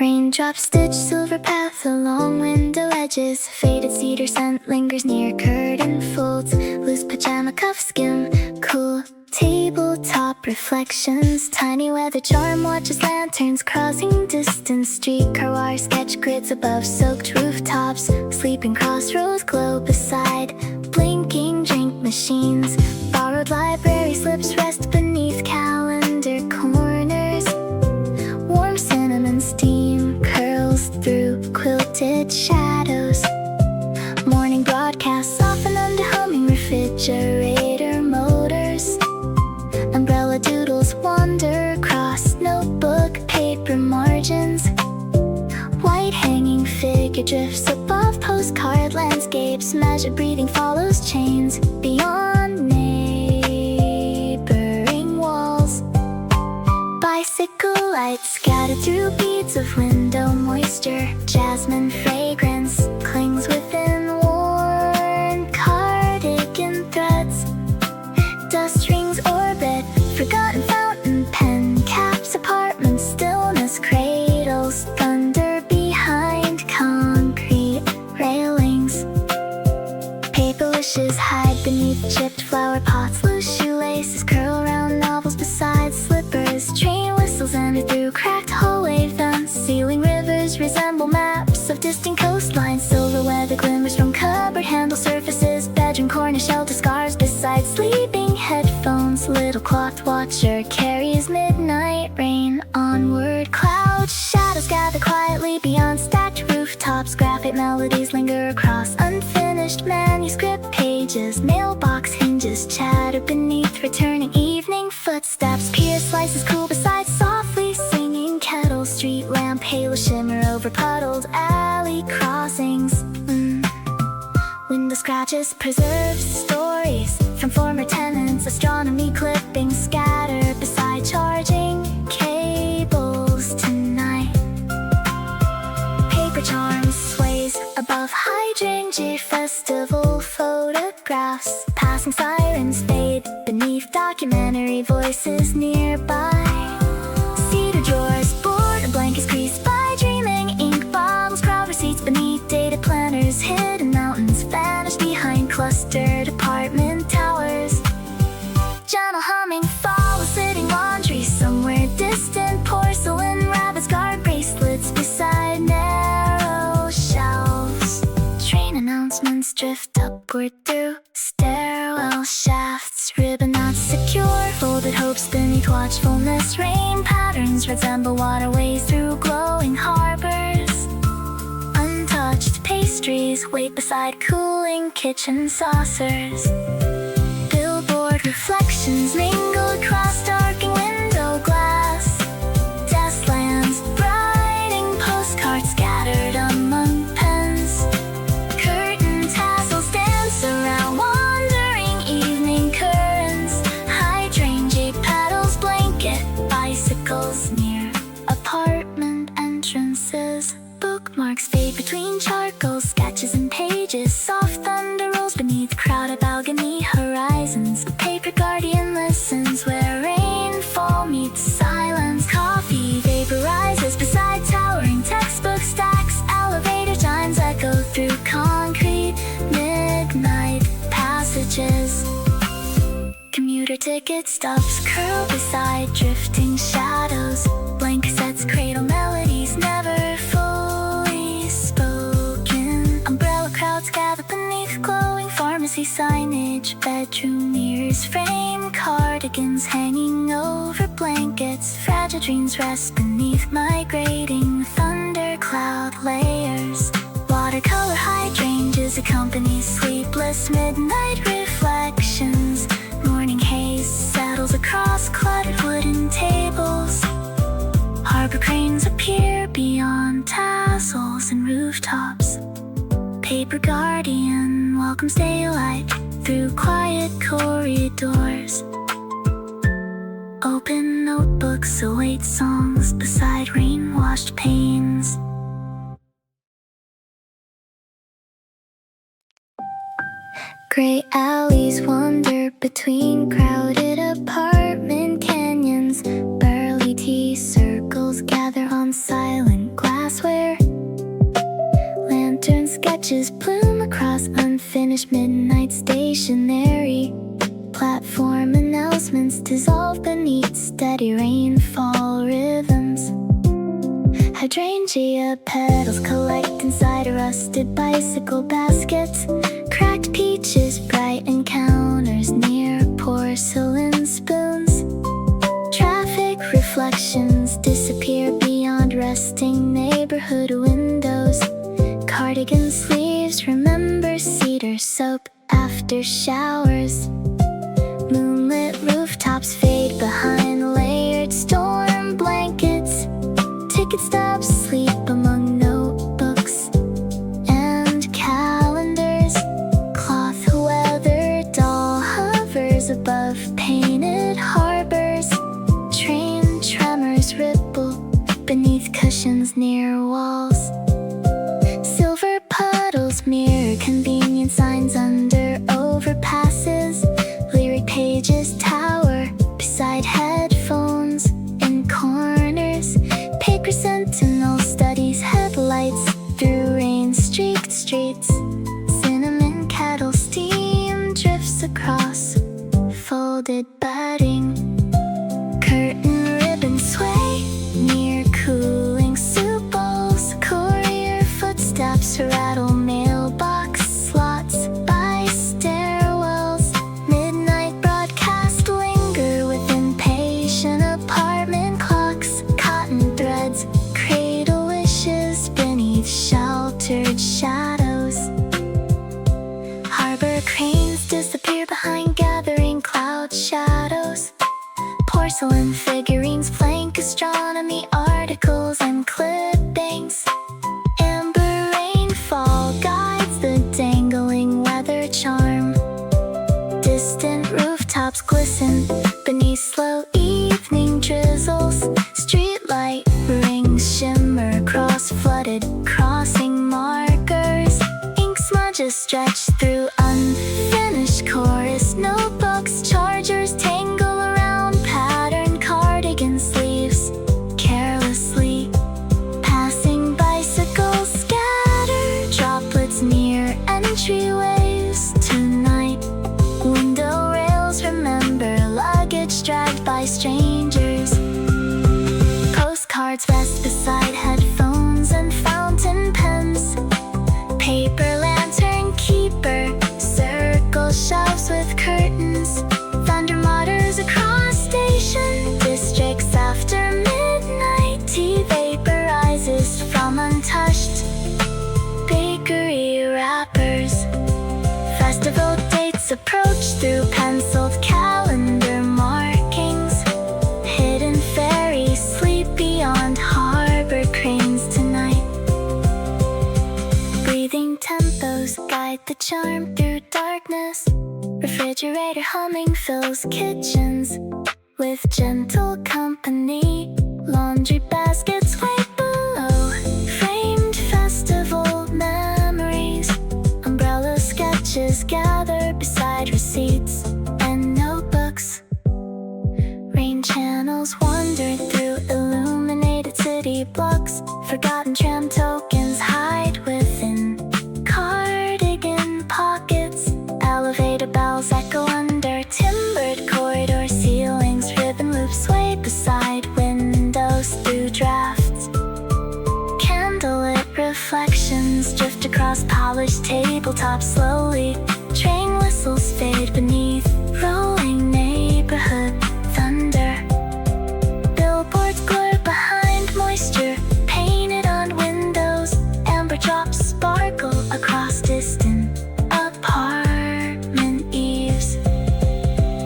Raindrops stitch silver path along window edges. Faded cedar scent lingers near curtain folds. Loose pajama cuffs skim cool tabletop reflections. Tiny weather charm watches lanterns crossing distant streetcar wire. Sketch grids above soaked rooftops. Sleeping crossroads glow beside blinking drink machines. Borrowed library slips rest beneath calendar corners. Warm cinnamon steam curls through quilted shadows. Morning broadcasts soften under humming refrigerator motors. Umbrella doodles wander across notebook paper margins. White hanging figure drifts above postcard landscapes. Measured breathing follows chains beyond neighboring walls. Bicycle lights scattered through beads of window moisture. Jasmine fragrance clings within worn cardigan threads. Dust rings orbit forgotten fountain pen caps. Apartment stillness cradles thunder behind concrete railings. Paper wishes hide beneath chipped flower pots. Loose shoelaces curl around novels beside slippers. Train whistles enter through cracked hallway vents. Ceiling rivers resemble maps of distant coastlines. Silver weather glimmers from cupboard handle surfaces. Bedroom corner shelter scars beside sleeping headphones. Little cloth watcher carries midnight rain onward. Cloud shadows gather quietly beyond stacked rooftops. Graphic melodies linger across unfinished manuscript pages. Mailbox hinges chatter beneath returning evening footsteps. Pier slices cool beside softly singing kettle. Street lamp halo shimmer over puddled alley crossings. Window scratches preserve stories from former tenants. Astronomy clippings scatter beside charging cables tonight. Paper charms sways above hydrangea festival photographs. Passing sirens fade beneath documentary voices nearby. Cedar drawers border blankets creased by dreaming ink bottles. Crowd receipts beneath dated planners. Hidden mountains vanish behind clustered apartment towers. Gentle humming follows sitting laundry somewhere distant. Porcelain rabbits guard bracelets beside narrow shelves. Train announcements drift upward through stairwell shafts. Ribbon knots secure folded hopes beneath watchfulness. Rain patterns resemble waterways through glowing harbors. Untouched pastries wait beside cooling kitchen saucers. Billboard reflections mingle across darkening window glass. Desk lamps brighting postcards scattered among pens. Curtain tassels dance around wandering evening currents. Hydrangea petals blanket bicycles near apartment entrances. Bookmarks fade between charcoal sketches and pages. Soft thunder rolls beneath crowded balcony horizons. The paper guardian listens where rainfall meets silence. Coffee vaporizes beside towering textbook stacks. Elevator chimes echo through concrete midnight passages. Commuter ticket stubs curl beside drifting shadows. Blank cassettes cradle melodies never fully spoken. Umbrella crowds gather beneath glowing pharmacy signage. Bedroom mirrors frame cardigans hanging over blankets. Fragile dreams rest beneath migrating thundercloud layers. Watercolor hydrangeas accompany sleepless midnight reflections. Morning haze settles across cluttered wooden tables. Harbor cranes appear beyond tassels and rooftops. Paper guardian welcomes daylight through quiet corridors. Open notebooks await songs beside rain-washed panes. Gray alleys wander between crowded apartment canyons. Burly tea circles gather on on silent glassware. Lantern sketches plume across unfinished midnight stationery. Platform announcements dissolve beneath steady rainfall rhythms. Hydrangea petals collect inside rusted bicycle baskets. Cracked peaches, bright encounters near porcelain spoons. Traffic reflections disappear beyond resting neighborhood windows. Cardigan sleeves remember cedar soap after showers. Moonlit rooftops fade behind layered storm blankets. Ticket stubs sleep among notebooks and calendars. Cloth weather doll hovers above painted harbors. Train tremors ripple beneath cushions near walls. Silver puddles mirror convenient signs under overpasses. Lyric pages tower beside headphones in corners. Paper sentinel studies headlights through rain-streaked streets. Cinnamon kettle steam drifts across folded bedding. Curtain ribbons sway near cooling soup bowls. Courier footsteps rattle mailbox slots by stairwells. Midnight broadcast linger within patient apartment clocks. Cotton threads cradle wishes beneath sheltered shadows. Harbor cranes disappear behind gathering cloud shadows. Porcelain figurines flank astronomy articles and clippings. Amber rainfall guides the dangling weather charm. Distant rooftops glisten beneath slow evening drizzles. Streetlight rings shimmer across flooded crossing markers. Ink smudges stretch through unfinished chorus. Notebooks, chargers tangle around patterned cardigan sleeves. Carelessly passing bicycles scatter droplets near entryways. Tonight window rails remember luggage dragged by strangers. Postcards rest beside headphones and fountain pens. Paper lantern keeper circle shelves with curtains. Thunder mutters across station districts after midnight. Tea vaporizes from untouched bakery wrappers. Festival dates approach through penciled calendar markings. Hidden fairies sleep beyond harbor cranes tonight. Breathing tempos guide the charm through darkness. Refrigerator humming fills kitchens with gentle company. Laundry baskets wait below. Framed festival memories. Umbrella sketches gather beside receipts and notebooks. Rain channels wander through illuminated city blocks. Forgotten tram tokens hide within cardigan pockets. Elevator bells echo under timbered corridor ceilings. Ribbon loops sway beside windows through drafts. Candlelit reflections drift across polished tabletops slowly. Train whistles fade beneath rolling neighborhood thunder. Billboards blur behind moisture painted on windows. Amber drops sparkle across distant apartment eaves.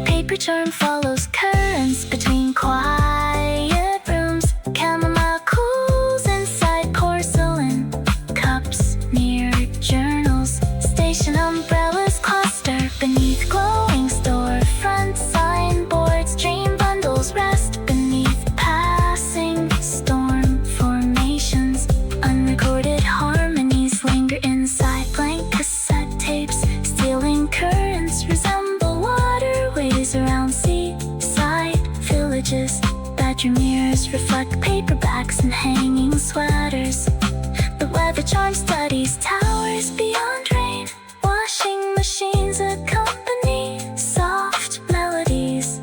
Paper charm follows currents between quiet rooms. Chamomile cools inside porcelain cups near journals. Station umbrellas cluster beneath glowing stars. shining sweaters. The weather charm studies towers beyond rain. Washing machines accompany soft melodies.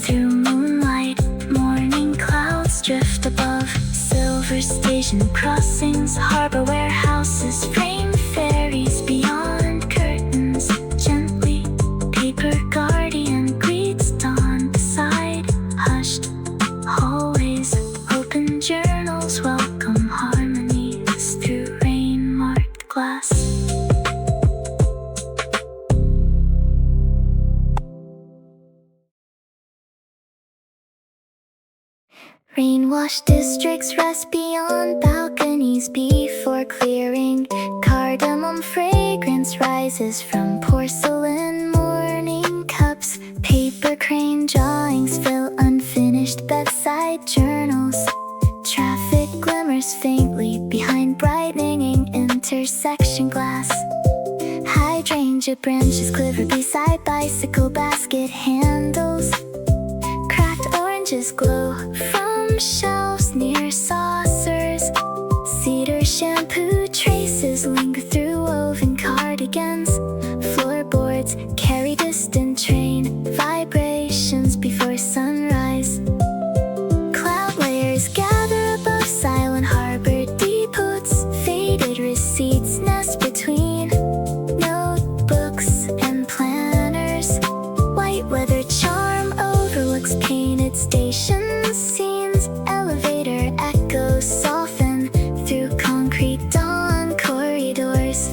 Through moonlight, morning clouds drift above. Silver station crossings, harbor warehouses frame fairies beyond curtains. Gently, paper guardian greets dawn beside hushed hallways. Open journals welcome harmonies through rain-marked glass. Rain-washed districts rest beyond balconies before clearing. Cardamom fragrance rises from porcelain morning cups. Paper crane drawings fill unfinished bedside journals. Traffic glimmers faintly behind brightening intersection glass. Hydrangea branches quiver beside bicycle basket handles. Cracked oranges glow from shelves near saucers. Cedar shampoo traces linger through woven cardigans. Floorboards carry distant train vibrations before sunrise. Cloud layers gather above silent harbor depots. Faded receipts nest between notebooks and planners. White weather charm overlooks painted stations. Scenes, elevator echoes soften through concrete dawn corridors.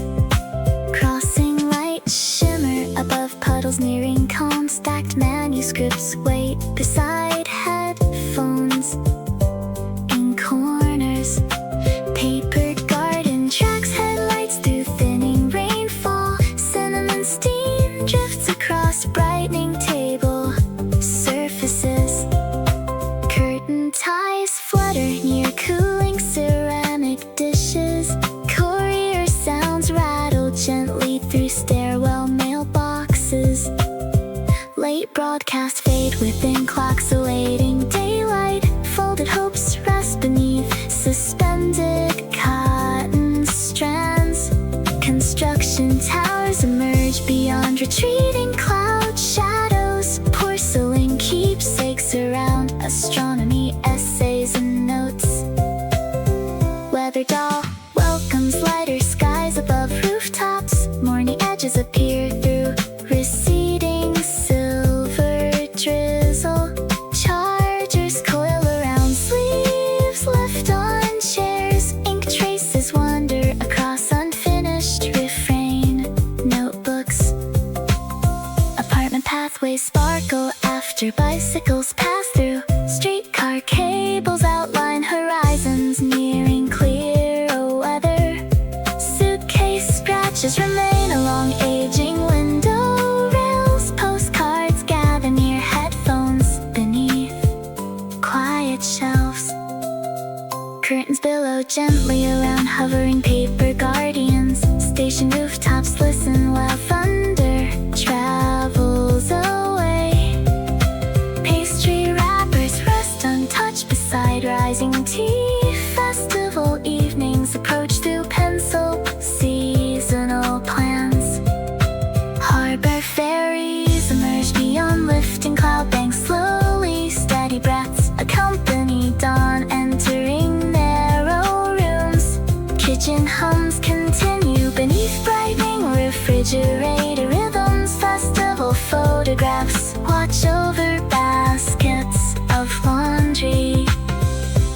Crossing light shimmer above puddles nearing calm. Stacked manuscripts wait beside headphones in corners. Paper garden tracks headlights through thinning rainfall. Cinnamon steam drifts across brightening table surfaces. Curtain ties flutter near cooling ceramic dishes. Courier sounds rattle gently through stairwell mailboxes. Late broadcast fade within clocks awaiting daylight. Folded hopes rest beneath suspended cotton strands. Construction towers emerge beyond retreating cloud shadows. Porcelain keepsakes around astronomy essays and notes. Weather doll welcomes lighter skies above rooftops. Morning edges appear through receding silver drizzle. Chargers coil around sleeves left on chairs. Ink traces wander across unfinished refrain notebooks. Apartment pathways sparkle after bicycles pass through. Streetcar cables outline horizons nearing clearer weather. Suitcase scratches remain along aging window rails. Postcards gather near headphones beneath quiet shelves. Curtains billow gently around hovering paper guardians. Station rooftops listen while thunder travels away. Pastry wrappers rest untouched beside rising tea. Festival evenings approach through pencil seasonal plans. Harbor ferries emerge beyond lifting cloud banks slowly. Steady breaths accompany dawn entering narrow rooms. Kitchen hums continue beneath brightening refrigerator rhythms. Festival photographs watch over baskets of laundry.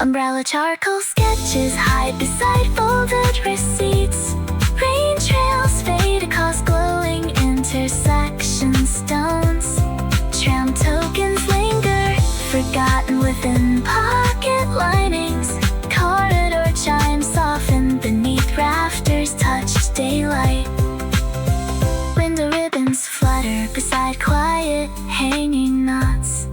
Umbrella charcoal sketches hide beside folded receipts. Rain trails fade across glowing intersection stones. Tram tokens linger, forgotten within pocket linings. Corridor chimes soften beneath rafters touched daylight. Window ribbons flutter beside quiet hanging knots.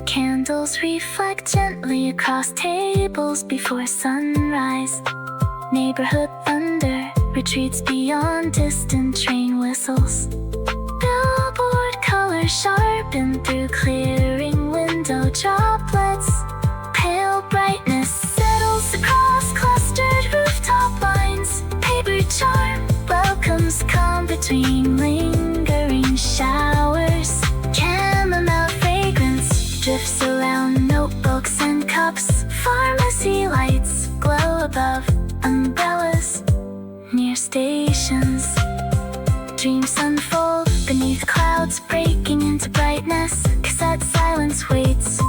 Candles reflect gently across tables before sunrise. Neighborhood thunder retreats beyond distant train whistles. Billboard colors sharpen through clearing window droplets. Pale brightness settles above umbrellas near stations. Dreams unfold beneath clouds breaking into brightness. Cassette silence waits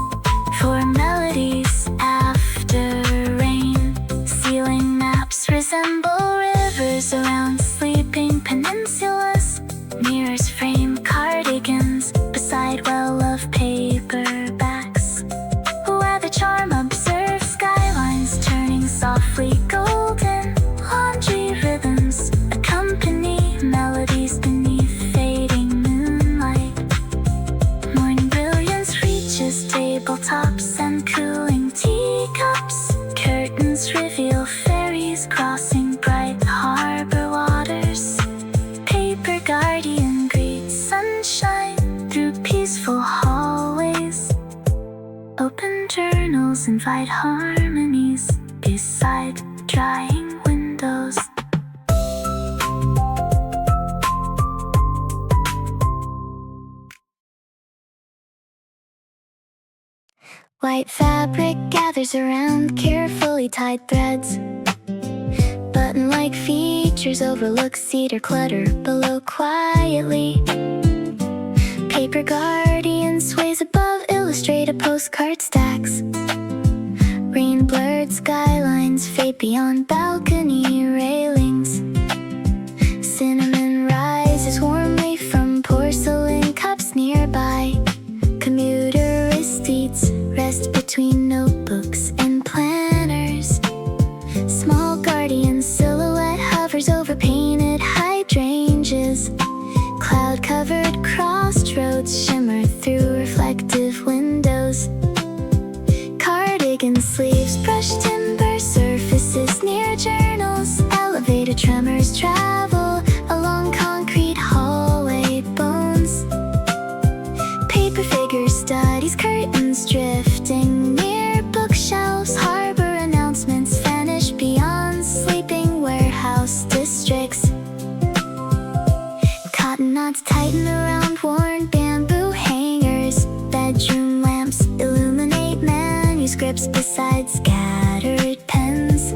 for melodies after rain. Ceiling maps resemble rivers around sleeping peninsulas. Mirrors frame cardigans beside well-loved paperbacks. Weather charm observes skylines turning softly golden. Laundry rhythms accompany melodies beneath fading moonlight. Morning brilliance reaches tabletops and cooling teacups. Curtains reveal ferries crossing bright harbor waters. Paper guardian greets sunshine through peaceful hallways. Open journals invite harmonies beside drying windows. White fabric gathers around carefully tied threads. Button-like features overlook cedar clutter below quietly. Paper guardian sways above illustrated postcard stacks. Rain-blurred skylines fade beyond balcony railings. Cinnamon rises warmly from porcelain cups nearby. Commuter wrist-beats rest between notebooks and planners. Small guardian silhouette hovers over painted hydrangeas. Cloud-covered crossroads shimmer through reflective windows. Cardigan sleeves brush timber surfaces near journals. Elevator tremors travel along concrete hallway bones. Paper figure studies curtains drifting near bookshelves. Harbor announcements vanish beyond sleeping warehouse districts. Cotton knots tighten around worn bamboo hangers. Bedroom lamps illuminate manuscripts beside scattered pens.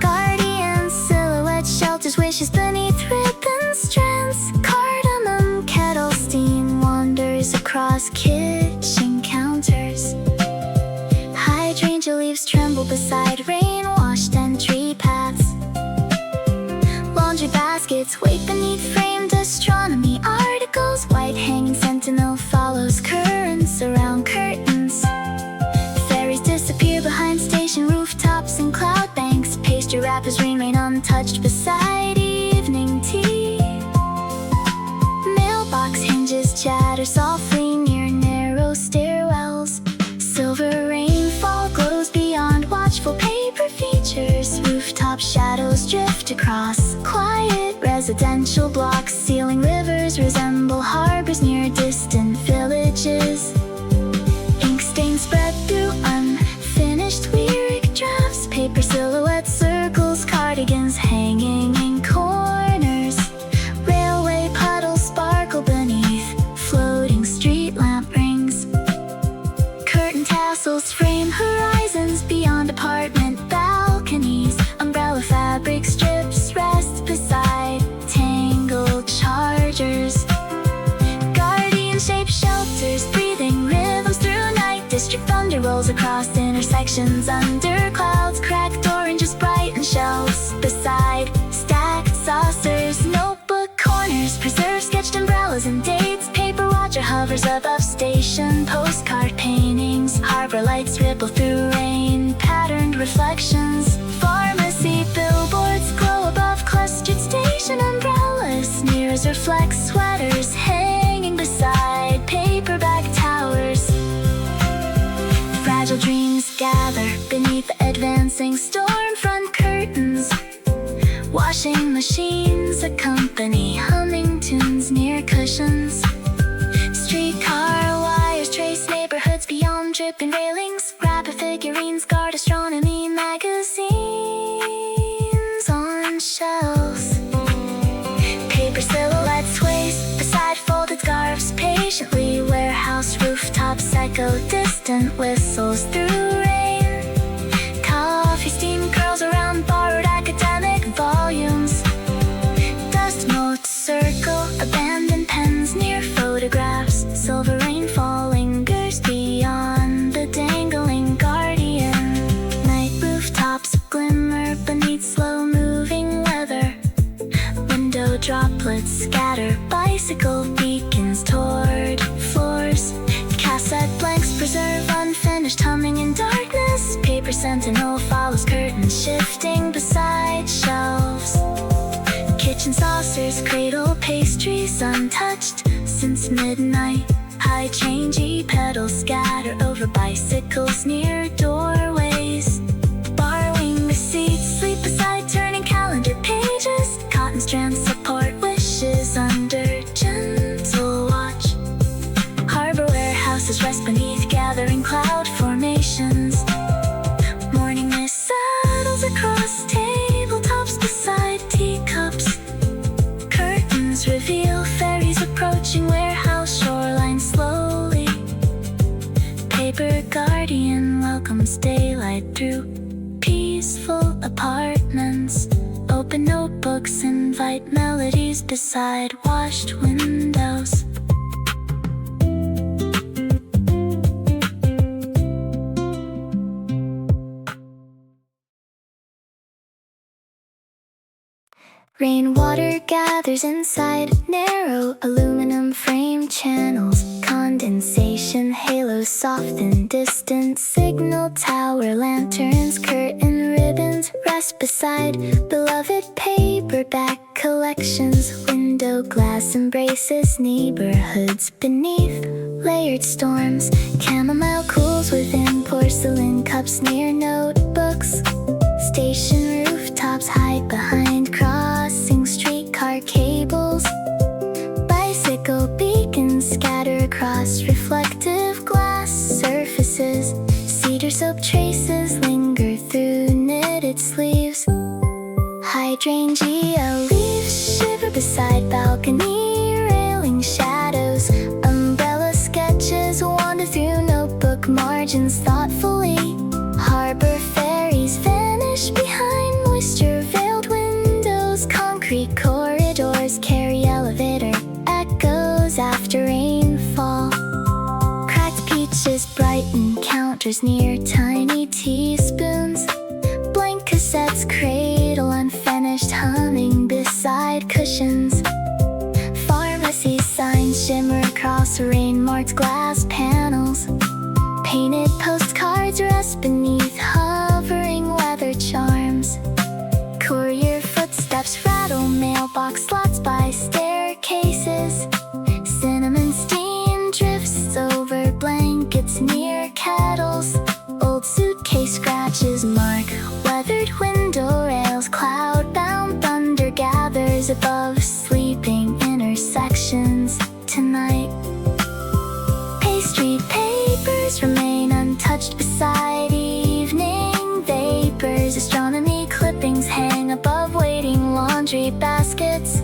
Guardian silhouette shelters wishes beneath ribbon strands. Cardamom kettle steam wanders across kitchen counters. Hydrangea leaves tremble beside rain-washed entry paths. Laundry baskets wait beneath framed astronomy articles. White hanging sentinel follows currents around curtains. Ferries disappear behind station rooftops and cloud banks. Pastry wrappers rain untouched beside evening tea. Mailbox hinges chatter softly near narrow stairwells. Silver rainfall glows beyond watchful paper features. Rooftop shadows drift across quiet residential blocks. Ceiling rivers resemble harbors near distant villages. Ink stains spread through unfinished lyric drafts. Paper silhouette circles cardigans hanging in corners. Railway puddles sparkle beneath floating street lamp rings. Curtain tassels frame horizons beyond apartment balconies. Umbrella fabric strips rest beside tangled chargers. Guardian shaped shelters breathing rhythms through night. District thunder rolls across intersections under clouds. Cracked oranges brighten shelves beside stacked saucers. Notebook corners preserve sketched umbrellas and dates. Paper watcher hovers above station postcard paintings. Harbor lights ripple through rain patterned reflections. Pharmacy billboards glow above clustered station umbrellas. Mirrors reflect sweaters hanging beside paperback towers. Fragile dreams gather beneath advancing stormfront curtains. Washing machines accompany humming tunes near cushions. Streetcar wires trace neighborhoods beyond dripping railings. Rapid figurines guard astronomy magazines on shelves. Paper silhouettes sways beside folded scarves. Patiently warehouse rooftops echo distant whistles through rain. Coffee steam sentinel follows curtains shifting beside shelves. Kitchen saucers cradle pastries untouched since midnight. High changey pedals scatter over bicycles near doorways. Borrowing receipts sleep beside turning calendar pages. Cotton strands support wishes under gentle watch. Harbor warehouses rest beneath gathering cloud formations. Morning mist settles across tabletops beside teacups. Curtains reveal ferries approaching warehouse shoreline slowly. Paper guardian welcomes daylight through peaceful apartments. Open notebooks invite melodies beside washed windows. Rainwater gathers inside narrow aluminum frame channels. Condensation halos soften distant signal tower lanterns. Curtain ribbons rest beside beloved paperback collections. Window glass embraces neighborhoods beneath layered storms. Chamomile cools within porcelain cups near notebooks. Station rooftops hide behind crossing streetcar cables. Bicycle beacons scatter across reflective glass surfaces. Cedar soap traces linger through knitted sleeves. Hydrangea leaves shiver beside balcony railing shadows. Umbrella sketches wander through notebook margins thoughtfully. Harbor ferries vanish behind moisture-veiled windows. Concrete corridors carry elevator echoes after rainfall. Cracked peaches brighten counters near tiny teaspoons. Blank cassettes cradle unfinished humming beside cushions. Pharmacy signs shimmer across rain-marked glass panels. Painted postcards rest beneath hovering weather charms. Courier footsteps rattle mailbox slots by staircases. Cinnamon steam drifts over blankets near kettles. Old suitcase scratches mark weathered window rails. Cloud-bound thunder gathers above sleeping intersections tonight. Pastry papers remain untouched beside evening vapors. Astronomy clippings hang above waiting laundry baskets.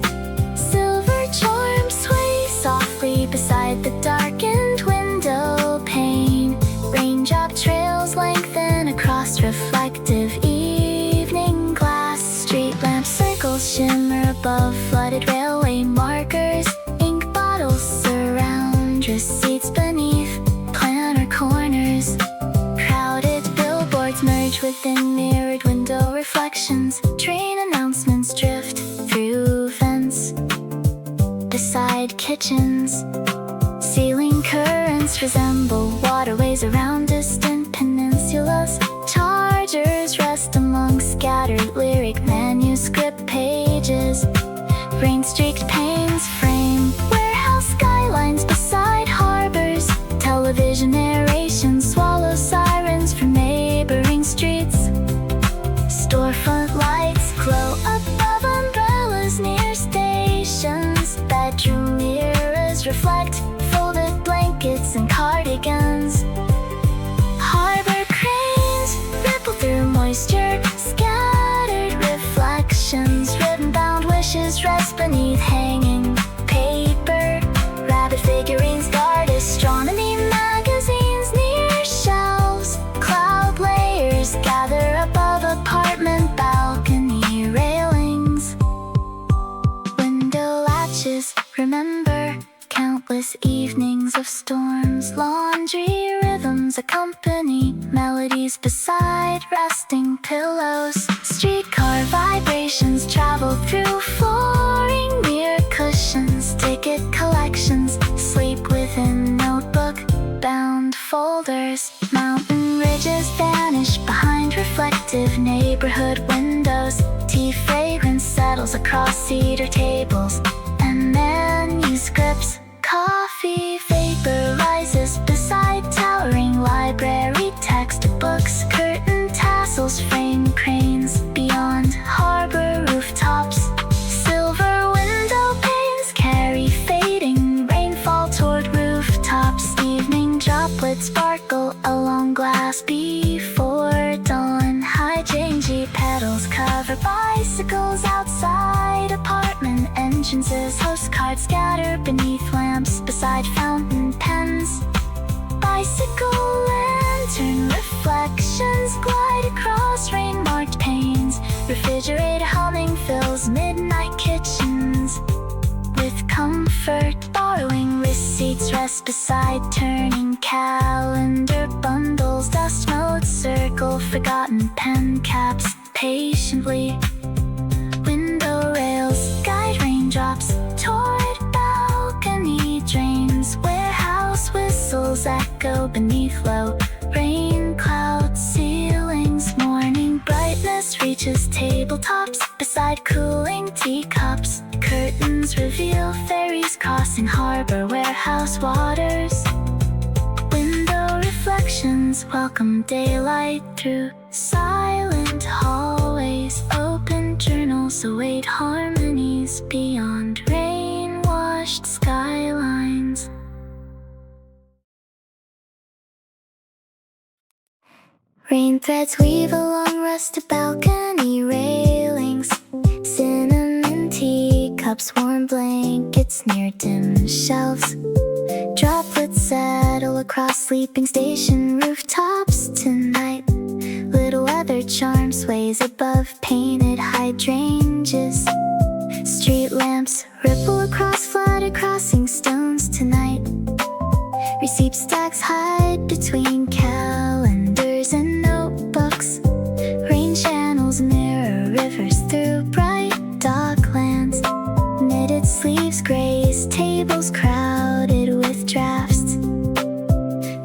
Silver charms sway softly beside the darkened window pane. Raindrop trails lengthen across reflective evening glass. Street lamp circles shimmer above flooded railway markers. Ink bottles surround receipts beneath planter corners. Crowded billboards merge within mirrored window reflections. Train announcements drift through vents beside kitchens. Ceiling currents resemble waterways around distant peninsulas. Chargers rest among scattered lyric manuscript pages. Rain-streaked panes frame warehouse skylines beside harbors. Television narration swallows sirens from neighboring streets. Storefront lights glow above umbrellas near stations. Bedroom mirrors reflect folded blankets and cardigans. Harbor cranes ripple through moisture. Scattered reflections. Ribbon-bound wishes rest beneath hanging paper. Rabbit figurines guard astronomy magazines near shelves. Cloud layers gather above apartment balcony railings. Window latches remember countless evenings of storms. Laundry rhythms accompany melodies beside resting pillows. Streetcar vibrations travel through flooring near cushions. Ticket collections sleep within notebook bound folders. Mountain ridges vanish behind reflective neighborhood windows. Tea fragrance settles across cedar tables and manuscripts. Coffee vapor rises beside towering library textbooks. Curtain tassels frame cranes beyond harbor rooftops. Silver window panes carry fading rainfall toward rooftops. Evening droplets sparkle along glass before dawn. Hydrangea petals cover bicycles outside apartment entrances. Postcards scatter beneath lamps beside fountain pens. Bicycle lantern reflections glide across rain-marked panes. Refrigerator humming fills midnight kitchens with comfort. Borrowing receipts rest beside turning calendar bundles. Dust motes circle forgotten pen caps patiently. Window rails guide raindrops toward balcony drains. Warehouse whistles echo beneath low rain cloud ceilings. Morning brightness reaches tabletops beside cooling teacups. Curtains reveal ferries crossing harbor warehouse waters. Window reflections welcome daylight through silent hallways. Open journals await harmonies beyond rain-washed skylines. Rain threads weave along rusted balcony railings. Cinnamon teacups, warm blankets near dim shelves. Droplets settle across sleeping station rooftops tonight. Little weather charm sways above painted hydrangeas. Street lamps ripple across flooded crossing stones tonight. Receipt stacks hide between calendars and notebooks. Rain channels mirror rivers through bright docklands. Knitted sleeves graze tables crowded with drafts.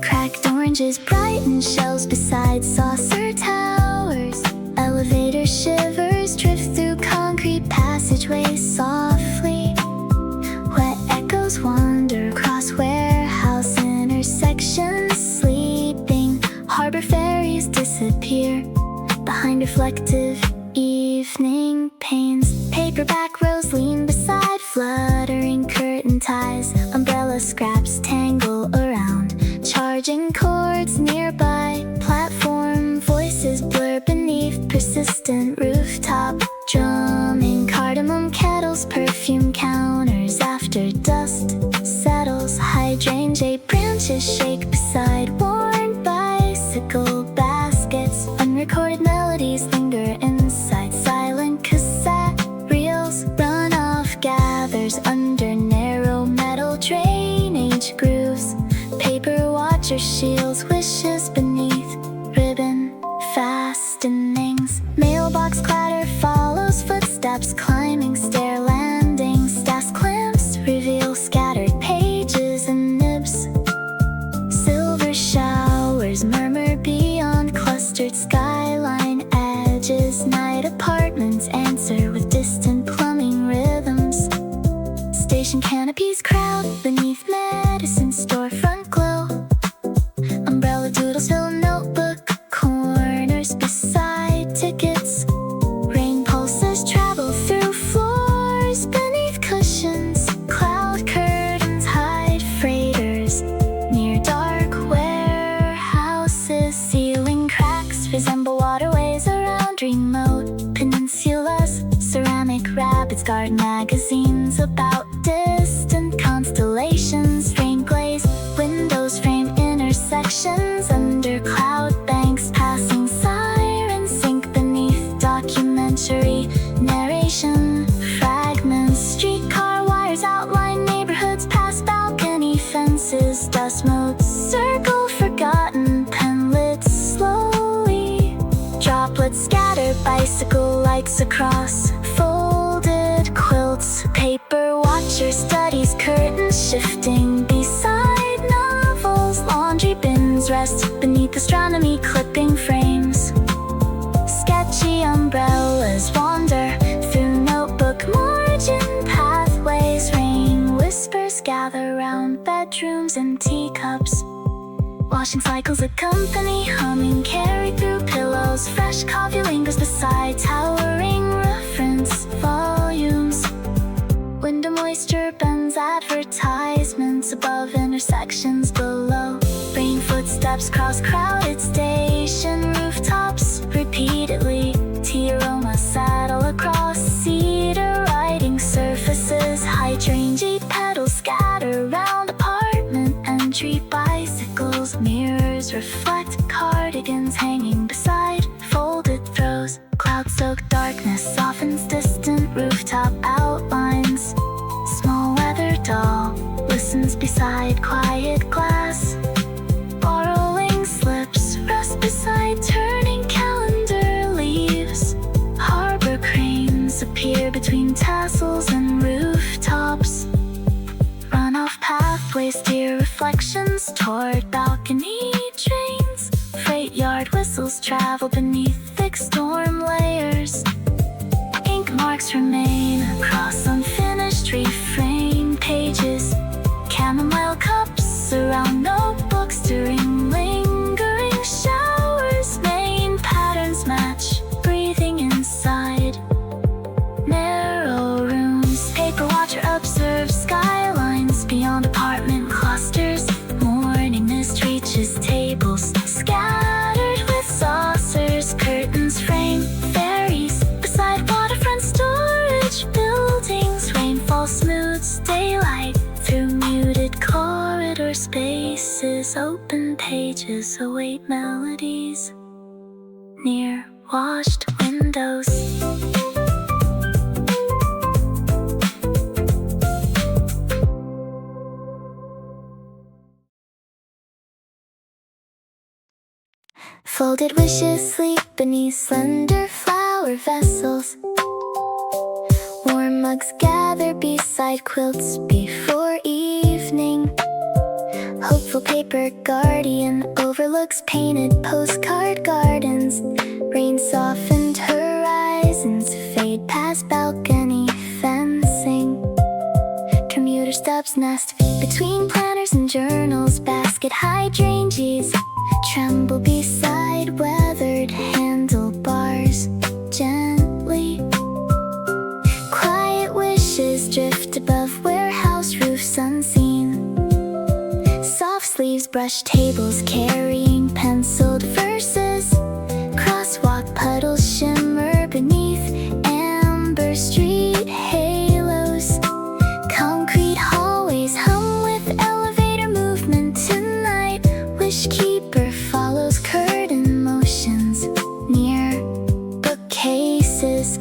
Cracked oranges brighten shelves beside saucer towers. Elevator shivers drift through concrete passageways softly. Wet echoes wander across warehouse intersections. Sleeping harbor ferries disappear behind reflective evening panes. Paperback rows lean beside fluttering curtain ties. Umbrella scraps tangle around charging cords nearby. Platform voices blur beneath persistent rooftop drumming. Cardamom kettles perfume counters after dust settles. Hydrangea branches shake beside worn bicycle baskets. Unrecorded melodies linger inside silent cassette reels. Runoff gathers under narrow metal drainage grooves. Paper watcher shields wishes beneath ribbon fastenings. Mailbox clatter follows footsteps climbing stair landings. Desk clamps reveal scattered pages and nibs. Silver showers murmur beyond clustered skyline edges. Night apartments answer with distant plumbing rhythms. Station canopies crowd beneath medicine storefront glow. Umbrella doodles fill notebook corners beside tickets. Rain pulses travel through floors beneath cushions. Cloud curtains hide freighters near dark warehouses. Ceiling cracks resemble waterways around remote peninsulas. Ceramic rabbits guard magazines about distant constellations. Rain glaze windows frame intersections under cloud banks. Passing sirens sink beneath documentary narration. Fragments streetcar wires outline neighborhoods past balcony fences. Dust motes circle forgotten penlets slowly. Droplets scatter bicycle lights across folded quilts. Paper watcher studies curtains shifting beside novels. Laundry bins rest beneath astronomy clipping frames. bedrooms and teacups. Washing cycles accompany humming, carry through pillows. Fresh coffee lingers beside towering reference volumes. Window moisture bends advertisements above, intersections below. Rain footsteps cross crowded station rooftops repeatedly. Tea aroma settle across cedar writing surfaces. Hydrangea petals scatter around apartment entry. Bicycles, mirrors reflect cardigans hanging beside folded throws. Cloud-soaked darkness softens distant rooftop outlines. Small weather doll listens beside quiet glass. Borrowing slips rest beside turning calendar leaves. Harbor cranes appear between tassels and rooftops. Runoff pathways steer reflections toward balcony drains. Freight yard whistles travel beneath thick storm layers. Ink marks remain across unfinished reframed pages. Chamomile cups surround notebooks during lingering showers. Main patterns match, breathing inside. Narrow rooms, paper watcher observes skylines beyond apartment clusters. Morning mist reaches tables scattered with saucers. Curtains frame fairies beside waterfront storage buildings. Rainfall smooths daylight through muted corridor spaces. Open pages await melodies near washed windows. Folded wishes sleep beneath slender flower vessels. Warm mugs gather beside quilts before evening. Hopeful paper guardian overlooks painted postcard gardens. Rain softened horizons fade past balcony fencing. Commuter stubs nest between planners and journals. Basket hydrangeas tremble beside weathered handlebars gently. Quiet wishes drift above warehouse roofs unseen. Soft sleeves brush tables carrying penciled verses. Crosswalk puddles shimmer beneath amber street halos. Concrete hallways hum with elevator movement tonight. Wishkeeper follows curtain motions near bookcases.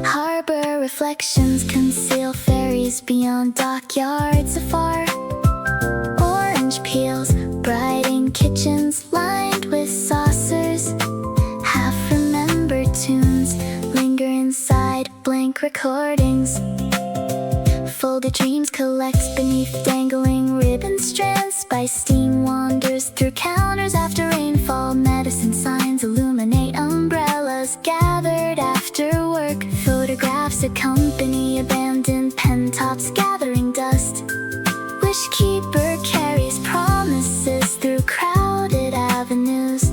Harbor reflections conceal ferries beyond dockyards afar. Orange peels bright in kitchens lined with saucers. Half-remembered tunes linger inside blank recordings. Folded dreams collect beneath dangling ribbon strands. Spice steam wanders through counters after rainfall. Medicine signs illuminate umbrellas gathered after work. Photographs accompany abandoned pen tops gathering dust. Wishkeeper carries promises through crowded avenues.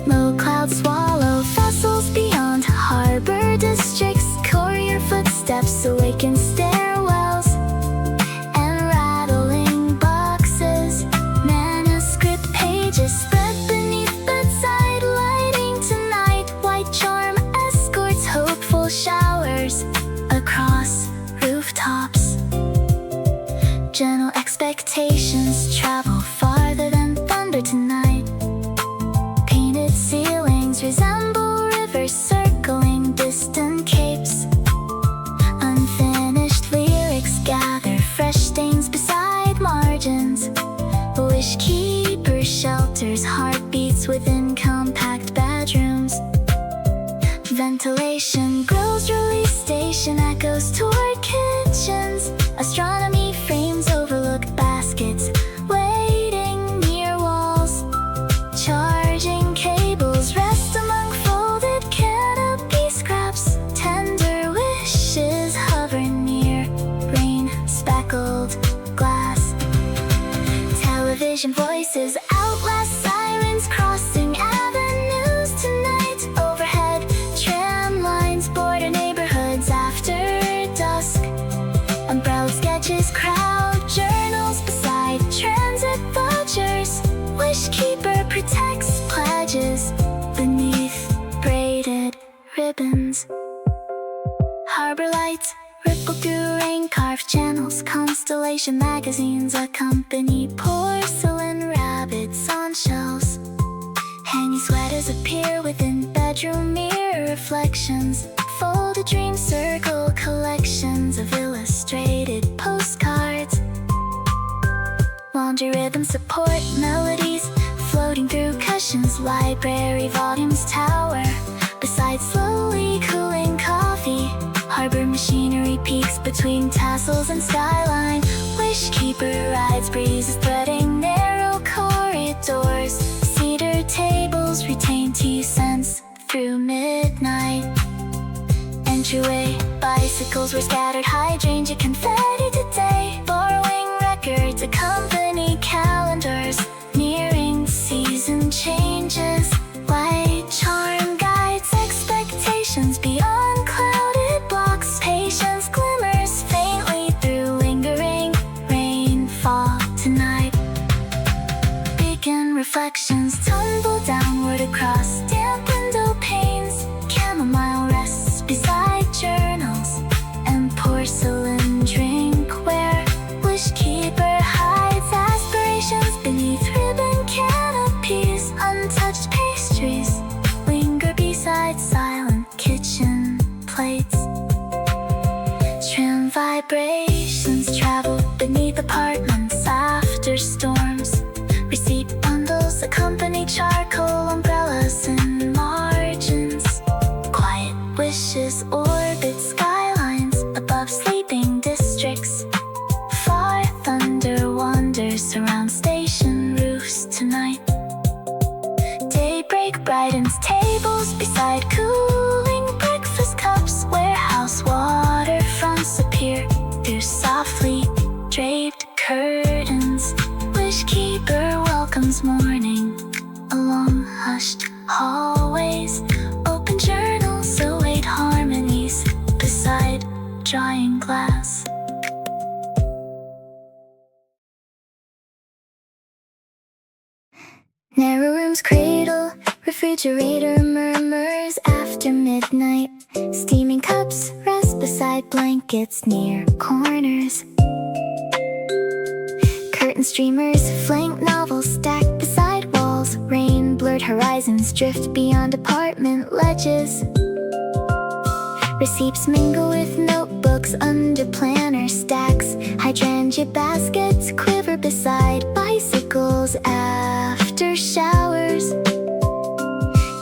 Low clouds swallow vessels beyond harbor districts. Courier footsteps awaken stairwells and rattling boxes. Manuscript pages spread beneath bedside lighting tonight. White charm escorts hopeful showers across rooftops. Gentle expectations travel farther than thunder tonight. Painted ceilings resemble rivers circling distant capes. Unfinished ribbons. Harbor lights ripple through rain-carved channels. Constellation magazines accompany porcelain rabbits on shelves. Hanging sweaters appear within bedroom mirror reflections. Folded dream circle collections of illustrated postcards. Laundry rhythms support melodies floating through cushions. Library volumes tower beside slowly cooling coffee. Harbor machinery peaks between tassels and skyline. Wishkeeper rides breezes threading narrow corridors. Cedar tables retain tea scents through midnight. Entryway bicycles were scattered hydrangea confetti today. Borrowing records accompany calendars nearing season changes. Light charm guides expectations beyond clouded blocks. Patience glimmers faintly through lingering rainfall tonight. Beacon reflections tumble downward across damp window panes. Chamomile rests beside journals and porcelain drinkware. Wishkeeper hides aspirations beneath ribbon canopies. Untouched pastries linger beside silent kitchen plates. Trim vibrations travel beneath apartments after storms. Receipt bundles accompany charcoal umbrellas and margins. Quiet wishes orbit skylines above sleeping districts. Far thunder wanders around station roofs tonight. Daybreak brightens tables beside cooling breakfast cups. Warehouse waterfronts appear through softly draped curtains. Wishkeeper welcomes morning along hushed hallways. Open journals await harmonies beside drying glass. Narrow rooms cradle, refrigerator murmurs after midnight. Steaming cups rest beside blankets near corners. Curtain streamers flank novels stacked beside walls. Rain-blurred horizons drift beyond apartment ledges. Receipts mingle with notebooks under planner stacks. Hydrangea baskets quiver beside bicycles after showers.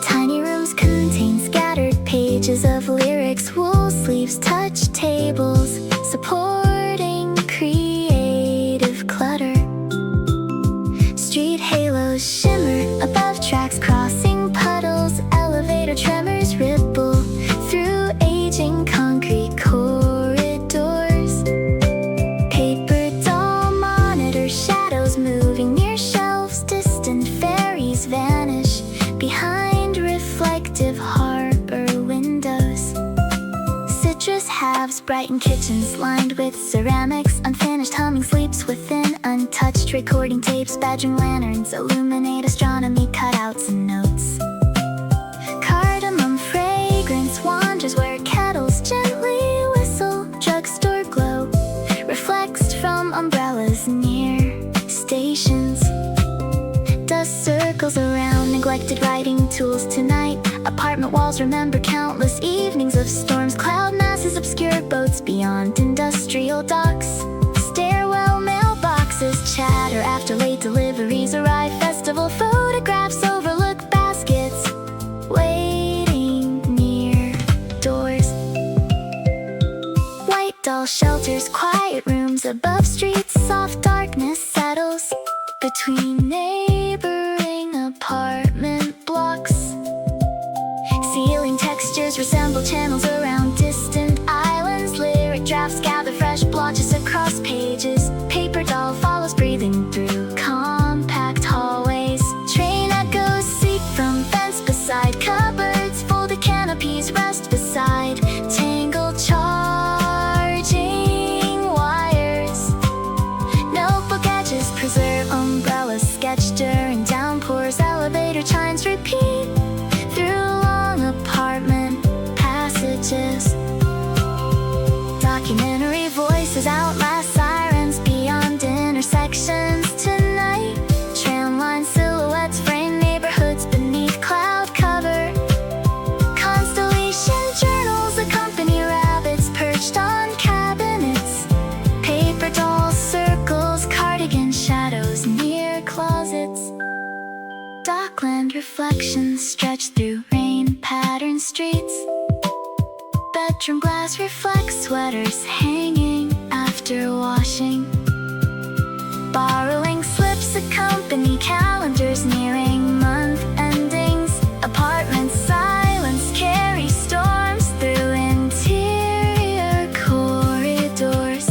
Tiny rooms contain scattered pages of lyrics. Wool sleeves touch tables, supporting creative clutter. Street halos shimmer above tracks crossing puddles. Elevator tremors ripple through aging concrete corridors. Paper doll monitor shadows moving near shelves. Distant ferries vanish behind reflective harbor windows. Citrus halves brighten kitchens lined with ceramics. Unfinished humming sleeps within untouched recording tapes. Bedroom lanterns illuminate astronomy cutouts and notes. Cardamom fragrance wanders where kettles gently whistle. Drugstore glow reflects from umbrellas near stations. Dust circles around neglected writing tools tonight. Apartment walls remember countless evenings of storms. Cloud masses obscure boats beyond industrial docks. Stairwell mailboxes chatter after late deliveries arrive. Festival photographs overlook baskets waiting near doors. White doll shelters quiet rooms above streets. Soft darkness settles between neighboring apartment blocks. Ceiling textures resemble channels around distant islands. Lyric drafts gather fresh blotches across pages. Paper doll follows breathing through compact hallways. Train echoes seep from fence beside cupboards. Folded canopies rest beside tangled charging wires. Notebook edges preserve umbrellas sketched during downpours. Elevator chimes repeat through long apartment streets. Bedroom glass reflects sweaters hanging after washing. Borrowing slips accompany calendars nearing month endings. Apartment silence carries storms through interior corridors.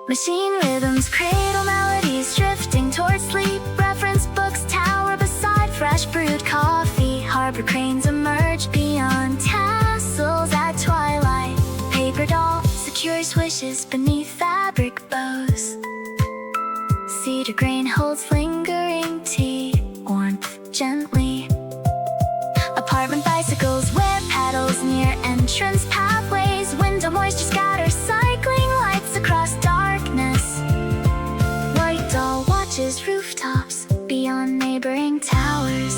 Machine rhythms cradle melodies drifting towards sleep. Reference books tower beside fresh brewed coffee. Harbor cranes emerge beyond tassels at twilight. Paper doll secures wishes beneath fabric bows. Cedar grain holds lingering tea, warmth gently. Apartment bicycles wear paddles near entrance pathways. Window moisture scatters cycling lights across darkness. White doll watches rooftops beyond neighboring towers.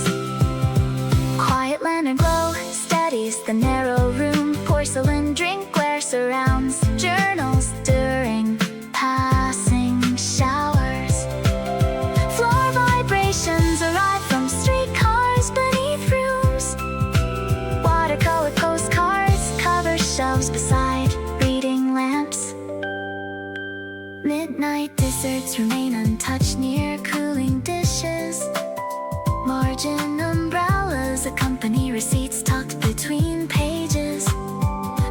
Quiet lantern glow steadies the narrow room. Porcelain drinkware surrounds journals during passing showers. Floor vibrations arrive from streetcars beneath rooms. Watercolor postcards cover shelves beside reading lamps. Midnight desserts remain untouched near cooling dishes. Margin umbrellas accompany receipts tucked between pages.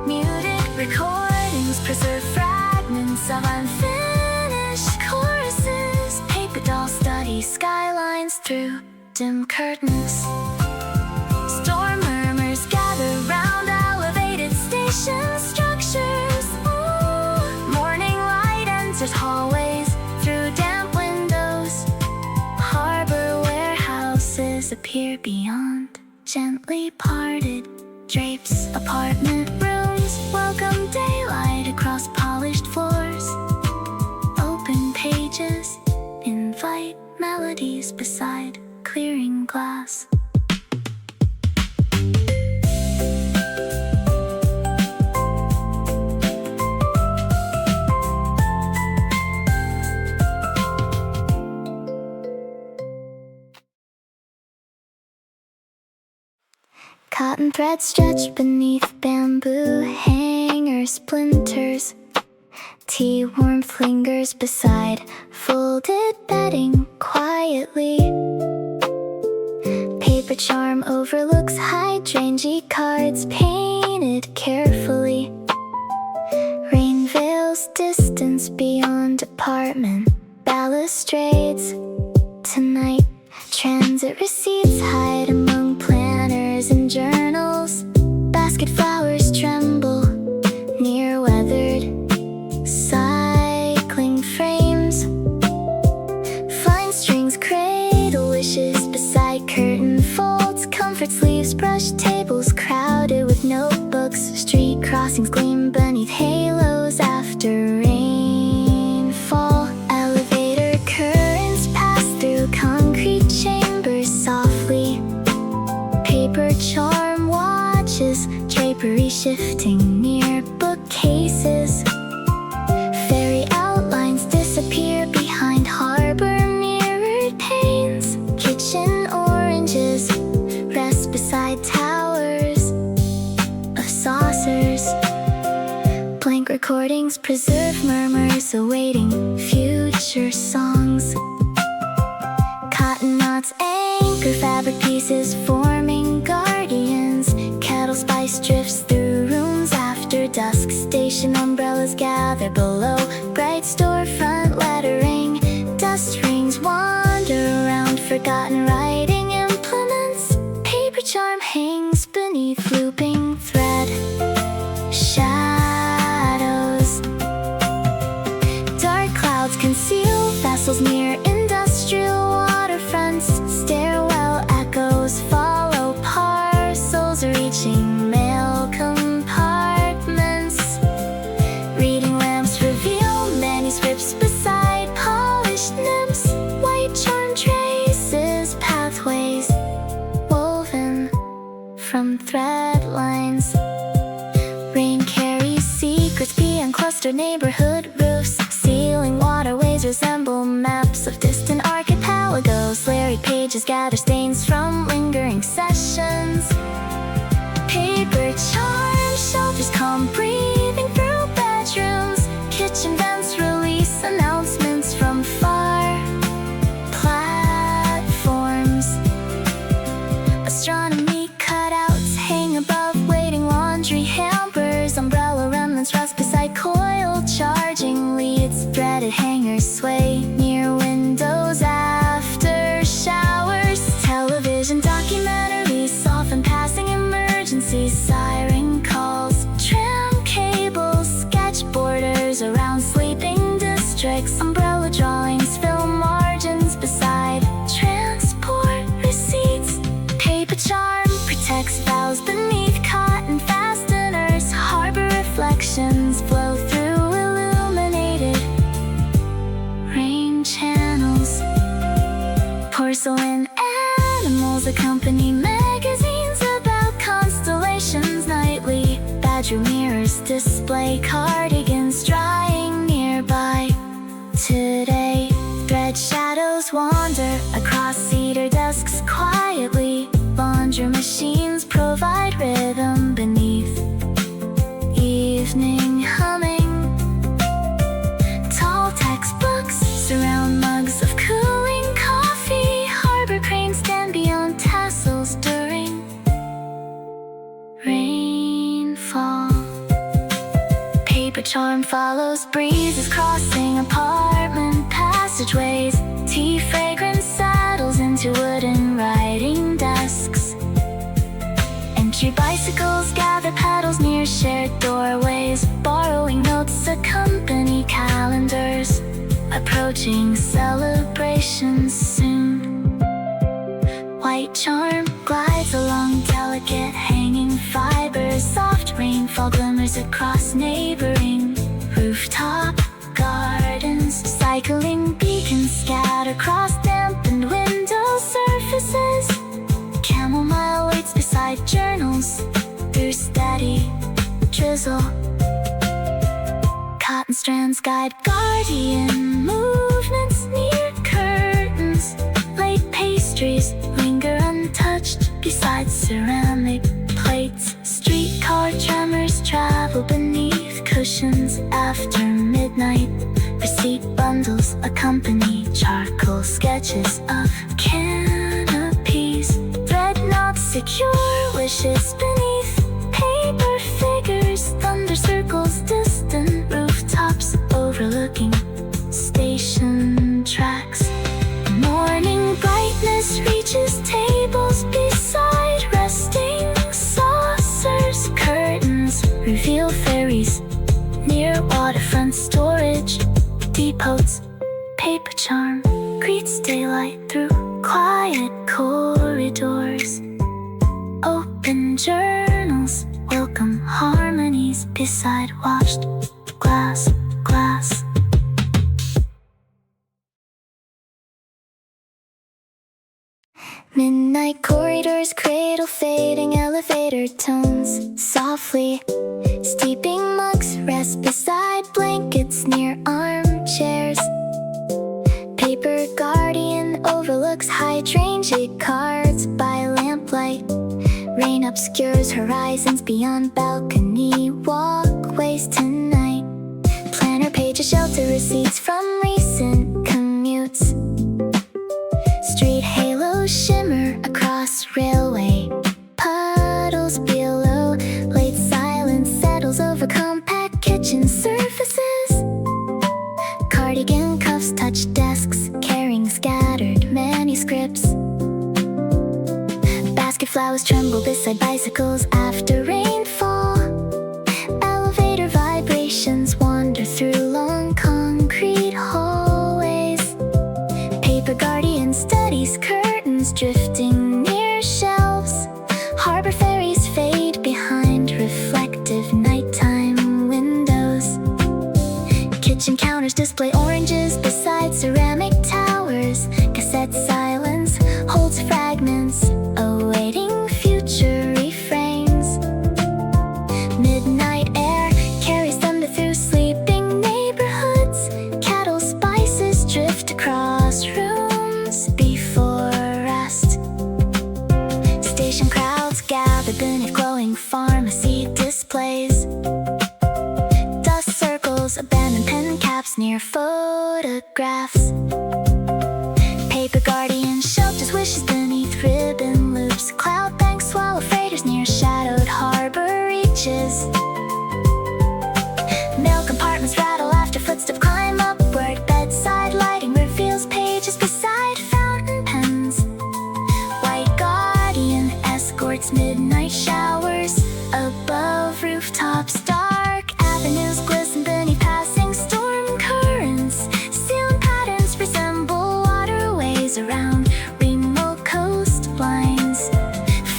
Muted recordings preserve fragments of unfinished choruses. Paper doll study skylines through dim curtains. Storm murmurs gather round elevated station structures. Morning light enters hallways through damp windows. Harbor warehouses appear beyond gently parted drapes. Apartment rooms welcome daylight across polished floors. Open pages invite melodies beside clearing glass. Cotton thread stretched beneath bamboo hanger splinters. Tea warmth lingers beside folded bedding quietly. Paper charm overlooks hydrangea cards painted carefully. Rain veils distance beyond apartment balustrades. Tonight, transit receipts hide among planners and journals. Basket flowers tremble near weathered cycling frames. Fine strings cradle wishes beside curtain folds. Comfort sleeves brush tables crowded with notebooks. Street crossings gleam beneath halos after rainfall. Elevator currents pass through concrete chambers softly. Paper charm watches drapery shifting near bookcases. Fairy outlines disappear behind harbor mirrored panes. Kitchen oranges rest beside towers of saucers. Blank recordings preserve murmurs awaiting future songs. Cotton knots anchor fabric pieces forming guardians. Kettle spice drifts through rooms after dusk. Station umbrellas gather below. Bright storefront lettering. Dust rings wander around forgotten writing implements. Paper charm hangs beneath looping thread. Shadows. Dark clouds conceal vessels near industrial waterfronts. Stairwell echoes follow parcels reaching mail compartments. Reading lamps reveal manuscripts beside polished nymphs. White charm traces pathways woven from thread lines. Rain carries secrets beyond clustered neighborhood roofs. Ceiling waterways resemble maps of distant archipelagos. Larry pages gather stains from lingering sessions. bedroom mirrors display cardigans drying nearby. Today, thread shadows wander across cedar desks quietly. Laundry machines provide rhythm beneath evening humming. Tall textbooks surround mugs of cooling coffee. Harbor cranes stand beyond tassels during rainfall. Paper charm follows breezes crossing apartment passageways. Tea fragrance settles into wooden writing desks. Entry bicycles gather pedals near shared doorways. Borrowing notes accompany calendars, approaching celebrations soon. White charm glides along delicate hanging fibers. Soft rainfall glimmers across neighboring rooftop gardens. Cycling beacons scatter across dampened window surfaces. Chamomile waits beside journals through steady drizzle. Cotton strands guide guardian movements near curtains. Late pastries linger untouched beside ceramic plates. Streetcar tremors travel beneath cushions after midnight. Receipt bundles accompany charcoal sketches of canopies. Thread knots secure wishes beneath paper figures. Thunder circles distant rooftops overlooking station tracks. Morning brightness reaches tables beside resting saucers. Curtains reveal ferries near waterfront storage depots. Paper charm greets daylight through quiet corridors. Open journals welcome harmonies beside washed glass. Midnight corridors cradle fading elevator tones softly. Steeping mugs rest beside blankets near armchairs. Paper guardian overlooks hydrangea cards by lamplight. Rain obscures horizons beyond balcony walkways tonight. Planner pages shelter receipts from recent commutes. Street halos shimmer across railway puddles below. Late silence settles over compact kitchen surfaces. Cardigan cuffs touch desks, carrying scattered manuscripts. Basket flowers tremble beside bicycles after rainfall. Elevator vibrations wander through long concrete hallways. Paper guardian studies curtains drifting near shelves. Harbor ferries fade behind reflective nighttime windows. Kitchen counters display oranges beside ceramic towers. Cassette silence holds fragments awaiting future refrains. Midnight air carries thunder through sleeping neighborhoods. Kettle spices drift across rooms before rest. Station crowds gather beneath glowing pharmacy displays. Dust circles abandoned pen caps near photographs. Paper guardian shelters wishes beneath ribbon loops. Cloud banks swallow freighters near shadowed harbor reaches. Mail compartments rattle after footsteps climb upward. Bedside lighting reveals pages beside fountain pens. White guardian escorts midnight showers above rooftops. Dark avenues glisten beneath passing storm currents. Ceiling patterns resemble waterways around remote coastlines.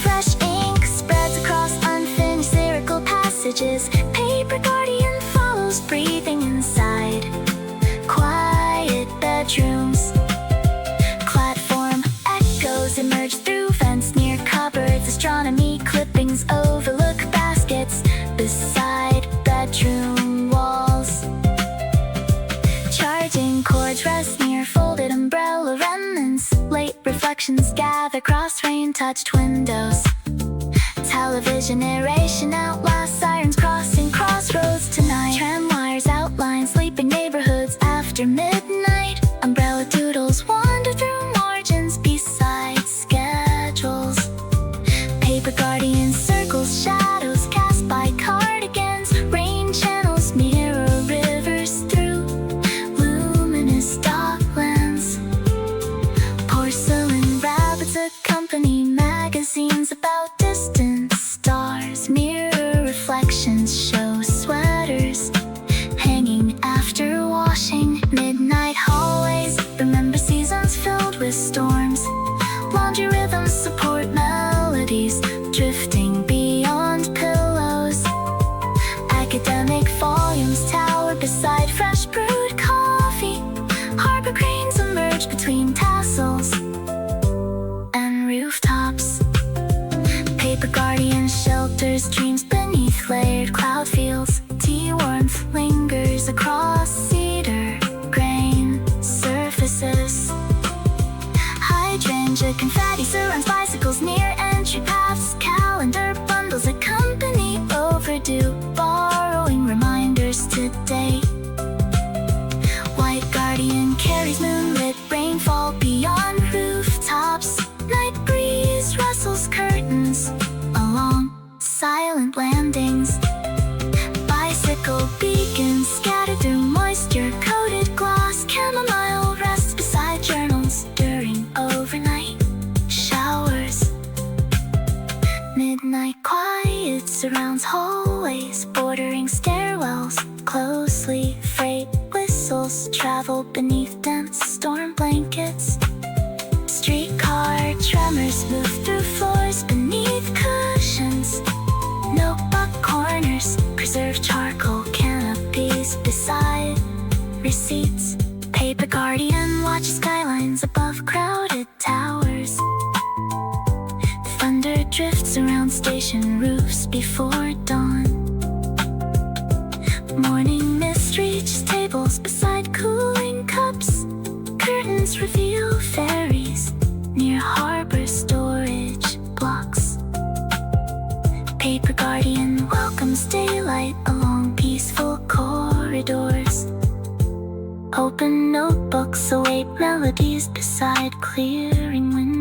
Fresh ink spreads across unfinished lyrical passages. Paper guardian follows, breathing inside quiet bedrooms. Platform echoes emerge through vents near cupboards. Astronomy clippings overlook baskets beside across rain-touched windows. Television narration outlasts sirens crossing crossroads tonight. Tram wires outline sleeping neighborhoods after midnight. Umbrella doodles wander through margins beside schedules. Paper guardian circles shadows cast by cardigans. Rain channels mirror rivers through luminous docklands. Porcelain rabbits accompany magazines about distant stars. Mirror reflections show sweaters hanging after washing. Midnight hallways remember seasons filled with storms. Laundry rhythms support melodies drifting beyond pillows. Academic volumes tower beside fresh brewed coffee. Harbor cranes emerge between tassels and rooftops. Paper guardian shelters dreams beneath layered cloud fields. Tea warmth lingers across cedar grain surfaces. Hydrangea confetti surrounds bicycles near entry paths. Calendar bundles accompany overdue borrowing reminders today. White guardian carries moonlit rainfall beyond rooftops. Night breeze rustles curtains along silent landings. Bicycle beacons scatter through moisture-coated glass. Chamomile rests beside journals during overnight showers. Midnight quiet surrounds hallways bordering stairwells closely. Freight whistles travel beneath dense storm blankets. Streetcar tremors move through floors beneath cushions. Notebook corners preserve charcoal canopies beside receipts. Paper guardian watches skylines above crowded towers. Thunder drifts around station roofs before dawn. Morning mist reaches tables beside cooling cups. Curtains reveal ferries near harbor storage blocks. Paper guardian welcomes daylight along peaceful corridors. Open notebooks await melodies beside clearing windows.